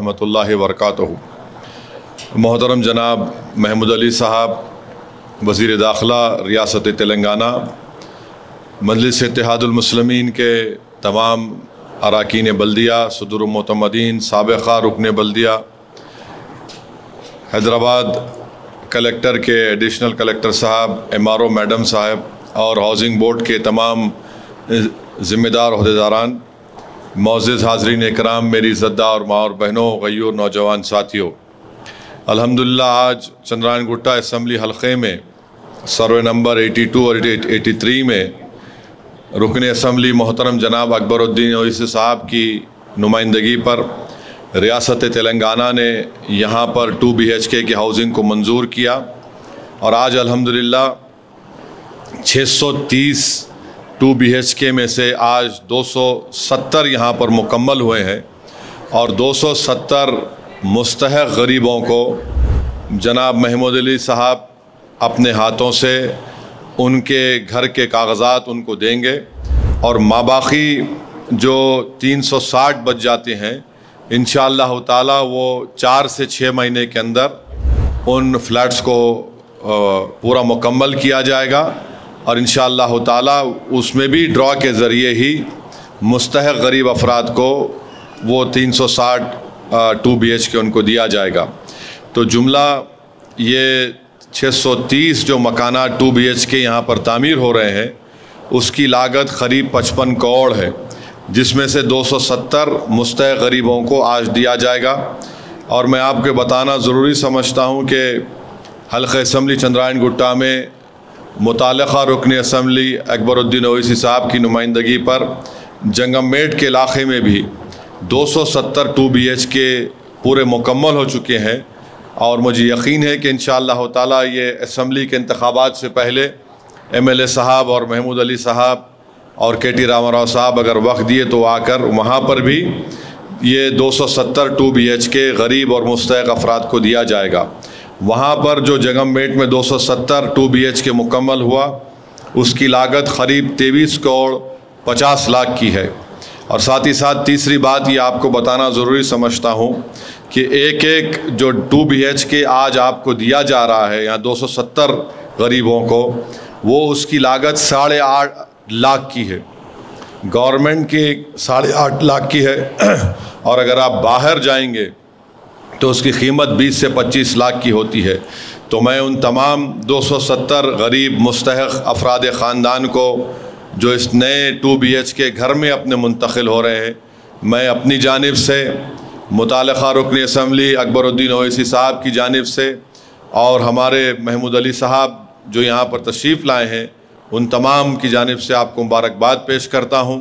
रहमतुल्लाहि व बरकातहू। मोहतरम जनाब महमूद अली साहब, वज़ीर दाखिला रियासत तेलंगाना, मजलिस इत्तेहादुल मुस्लिमीन के तमाम अरकान बल्दिया, सदरुल मोतमदीन, साबिक़ा रुकन बल्दिया, हैदराबाद कलेक्टर के एडिशनल कलेक्टर साहब, MRO मैडम साहब और हाउसिंग बोर्ड के तमाम ज़िम्मेदार अहदेदारान, मोअज़्ज़िज़ हाज़रीन इकराम, मेरी इज़्ज़तदार माँ और बहनों, गय्यूर नौजवान साथियों, अल्हम्दुलिल्लाह आज चंद्रायन गुट्टा असम्बली हल्क़े में सर्वे नंबर 82 और 83 में रुकन असम्बली मोहतरम जनाब अकबरुद्दीन ओवैसी साहब की नुमाइंदगी पर रियासत तेलंगाना ने यहाँ पर 2 BHK की हाउसिंग को मंजूर किया और आज अल्हम्दुलिल्लाह 630 2 BHK में से आज 270 यहाँ पर मुकम्मल हुए हैं और 270 मुस्तहक़ गरीबों को जनाब महमूद अली साहब अपने हाथों से उनके घर के कागज़ात उनको देंगे और माबाकी जो 360 बच जाते हैं इंशाअल्लाह ताला वो 4 से 6 महीने के अंदर उन फ्लैट्स को पूरा मुकम्मल किया जाएगा और इंशाअल्लाह ताला उसमें भी ड्रॉ के ज़रिए ही मुस्तहक़ गरीब अफराद को वो 360 2 BHK उनको दिया जाएगा। तो जुमला ये 630 जो मकानात 2 BHK यहाँ पर तामीर हो रहे हैं उसकी लागत क़रीब 55 करोड़ है, जिसमें से 270 मुस्तहक़ गरीबों को आज दिया जाएगा। और मैं आपको बताना ज़रूरी समझता हूँ कि हल्क़े असम्बली चंद्रायन गुट्टा में मुतालिक़ा रुकन असम्बली अकबरुद्दीन ओवैसी साहब की नुमाइंदगी पर जंगममेट के इलाक़े में भी 270 2 BHK पूरे मुकम्मल हो चुके हैं और मुझे यकीन है कि इंशाअल्लाह ताला ये असम्बली के इंतखाबात से पहले MLA साहब और महमूद अली साहब और KT रामाराव साहब अगर वक्त दिए तो आकर वहाँ पर भी ये 270 2 BHK गरीब और मुस्तहक़ अफराद को दिया जाएगा। वहाँ पर जो जंगममेट में 270 2 BHK मुकम्मल हुआ उसकी लागत क़रीब 23 करोड़ 50 लाख की है। और साथ ही साथ तीसरी बात ये आपको बताना ज़रूरी समझता हूँ कि एक जो 2 BHK आज आपको दिया जा रहा है यहाँ 270 गरीबों को, वो उसकी लागत 8.5 लाख की है, गवर्नमेंट की 8.5 लाख की है और अगर आप बाहर जाएंगे तो उसकी कीमत 20 से 25 लाख की होती है। तो मैं उन तमाम 270 गरीब मुस्तहक़ अफराद ख़ानदान को जो इस नए 2 BHK घर में अपने मुंतकिल हो रहे हैं, मैं अपनी जानिब से मुतालिक़ा रुकन असम्बली अकबरुद्दीन ओवैसी साहब की जानिब से और हमारे महमूद अली साहब जो यहाँ पर तशरीफ़ लाए हैं उन तमाम की जानिब से आपको मुबारकबाद पेश करता हूँ।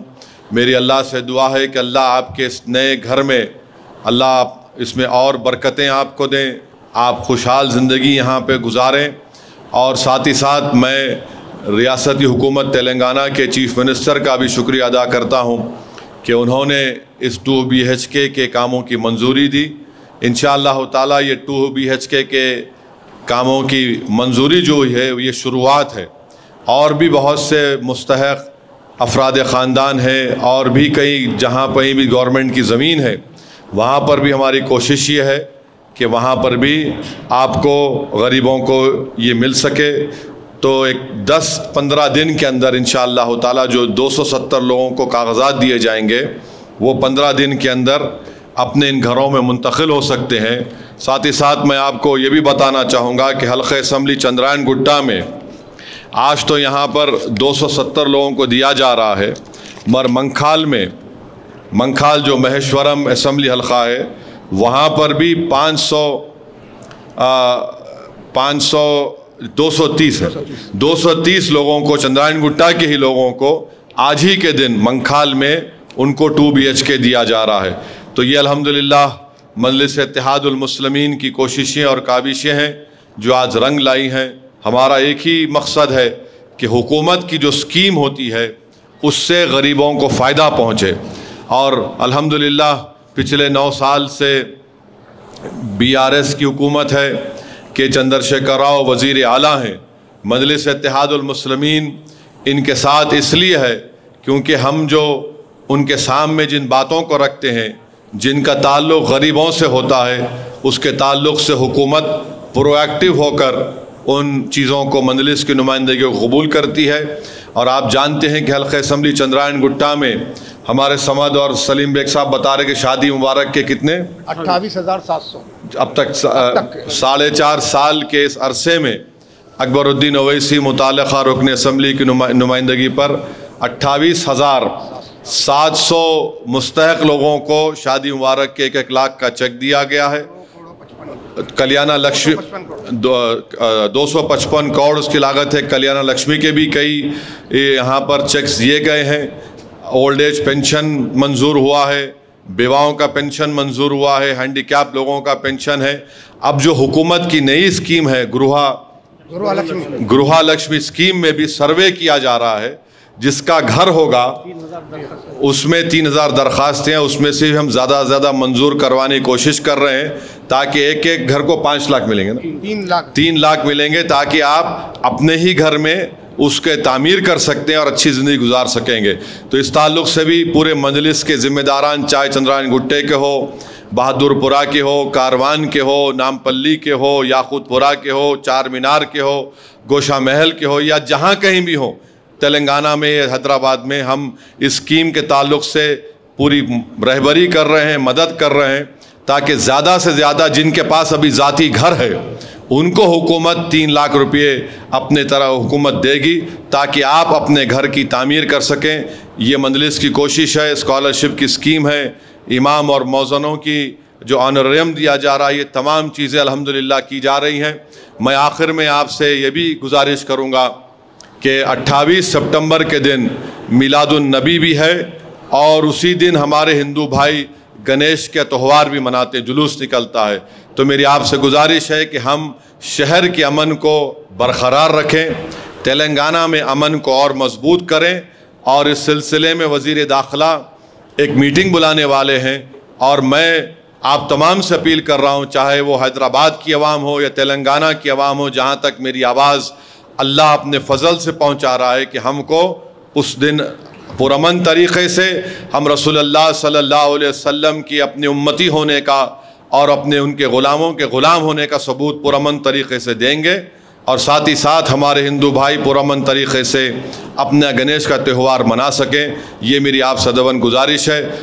मेरी अल्लाह से दुआ है कि अल्लाह आपके इस नए घर में अल्लाह इसमें और बरकतें आपको दें, आप खुशहाल ज़िंदगी यहाँ पे गुजारें। और साथ ही साथ मैं रियासती हुकूमत तेलंगाना के चीफ़ मिनिस्टर का भी शुक्रिया अदा करता हूँ कि उन्होंने इस 2 BHK के कामों की मंजूरी दी। इंशाअल्लाह ताला ये 2 BHK के कामों की मंजूरी जो है ये शुरुआत है और भी बहुत से मुस्तहक़ अफराद ख़ानदान हैं और भी कई जहाँ कहीं भी गवर्नमेंट की ज़मीन है वहाँ पर भी हमारी कोशिश ये है कि वहाँ पर भी आपको गरीबों को ये मिल सके। तो एक 10-15 दिन के अंदर इंशाअल्लाह ताला जो 270 लोगों को कागज़ात दिए जाएंगे वो 15 दिन के अंदर अपने इन घरों में मुंतकिल हो सकते हैं। साथ ही साथ मैं आपको ये भी बताना चाहूँगा कि हल्क़े असम्बली चंद्रायन गुट्टा में आज तो यहाँ पर 270 लोगों को दिया जा रहा है, मगर मंखाल जो महेश्वरम असम्बली हल्का है वहाँ पर भी 230 लोगों को, चंद्रायन गुट्टा के ही लोगों को आज ही के दिन मंखाल में उनको 2 BHK दिया जा रहा है। तो ये अल्हम्दुलिल्लाह मजलिस इत्तेहादुल मुस्लिमीन की कोशिशें और काविशें हैं जो आज रंग लाई हैं। हमारा एक ही मकसद है कि हुकूमत की जो स्कीम होती है उससे गरीबों को फ़ायदा पहुँचे और अल्हम्दुलिल्लाह पिछले 9 साल से BRS की हुकूमत है कि चंद्रशेखर राव वज़ीर आला हैं। मजलिस इत्तेहादुल मुस्लिमीन इनके साथ इसलिए है क्योंकि हम जो उनके सामने जिन बातों को रखते हैं جن کا تعلق غریبوں سے ہوتا ہے اس کے تعلق سے حکومت پرو ایکٹیو ہو کر ان چیزوں کو مجلس کی نمائندگی کو قبول کرتی ہے۔ اور آپ جانتے ہیں کہ حلقہ اسمبلی چندرائن گٹا میں ہمارے سمد اور سلیم بیگ صاحب بتا رہے کہ شادی مبارک کے کتنے 28,700 اب تک 4.5 سال کے اس عرصے میں اکبر الدین اویسی متعلقہ رکن اسمبلی کی نمائندگی پر 28,700 مستحق لوگوں کو شادی مبارک کے 1 لاکھ کا چیک دیا گیا ہے۔ کلیانہ لکشمی 255 کروڑ اس کی لاگت ہے۔ کلیانہ لکشمی کے بھی کئی یہاں پر چیکس دیے گئے ہیں۔ اولڈ ایج پینشن منظور ہوا ہے، بیواؤں کا پینشن منظور ہوا ہے، ہینڈی کیپ لوگوں کا پینشن ہے۔ اب جو حکومت کی نئی اسکیم ہے گروہ لکشمی اسکیم میں بھی سروے کیا جا رہا ہے، جس کا گھر ہوگا اس میں 3,000 درخواستیں ہیں، اس میں سے ہم زیادہ سے زیادہ منظور کروانے کی کوشش کر رہے ہیں تاکہ ایک گھر کو 5 لاکھ ملیں گے نا، 3 لاکھ ملیں گے تاکہ آپ اپنے ہی گھر میں اس کے تعمیر کر سکتے ہیں اور اچھی زندگی گزار سکیں گے۔ تو اس تعلق سے بھی پورے مجلس کے ذمہ داران، چاہے چندرائن گٹے کے ہو، بہادر پورہ کے ہو، کاروان کے ہو، نامپلی کے ہو، یاقوت پورہ کے ہو، چار مینار کے ہو، گوشہ محل کے ہو، یا جہاں کہیں بھی ہو تلنگانہ میں یا حیدرآباد میں، ہم اس اسکیم کے تعلق سے پوری رہبری کر رہے ہیں، مدد کر رہے ہیں تاکہ زیادہ سے زیادہ جن کے پاس ابھی ذاتی گھر ہے ان کو حکومت 3 لاکھ روپے اپنے طرح حکومت دے گی تاکہ آپ اپنے گھر کی تعمیر کر سکیں۔ یہ مجلس کی کوشش ہے، اسکالرشپ کی اسکیم ہے، امام اور مؤذنوں کی جو آنریم دیا جا رہا ہے، یہ تمام چیزیں الحمدللہ کی جا رہی ہیں۔ میں آخر میں آپ سے یہ بھی گزارش کروں گا کہ 28 سپٹمبر کے دن میلاد النبی بھی ہے، اور اسی دن ہمارے ہندو بھائی گنیش کا تہوار بھی مناتے ہیں، جلوس نکلتا ہے۔ تو میری آپ سے گزارش ہے کہ ہم شہر کے امن کو برقرار رکھیں، تلنگانہ میں امن کو اور مضبوط کریں، اور اس سلسلے میں وزیر داخلہ ایک میٹنگ بلانے والے ہیں، اور میں آپ تمام سے اپیل کر رہا ہوں، چاہے وہ حیدرآباد کی عوام ہو یا تلنگانہ کی عوام ہو، جہاں تک میری آواز اللہ اپنے فضل سے پہنچا رہا ہے، کہ ہم کو اس دن پرامن طریقے سے ہم رسول اللہ صلی اللہ علیہ وسلم کی اپنی امتی ہونے کا اور اپنے ان کے غلاموں کے غلام ہونے کا ثبوت پرامن طریقے سے دیں گے، اور ساتھ ہی ساتھ ہمارے ہندو بھائی پرامن طریقے سے اپنا گنیش کا تہوار منا سکیں۔ یہ میری آپ سے دعوت گزارش ہے۔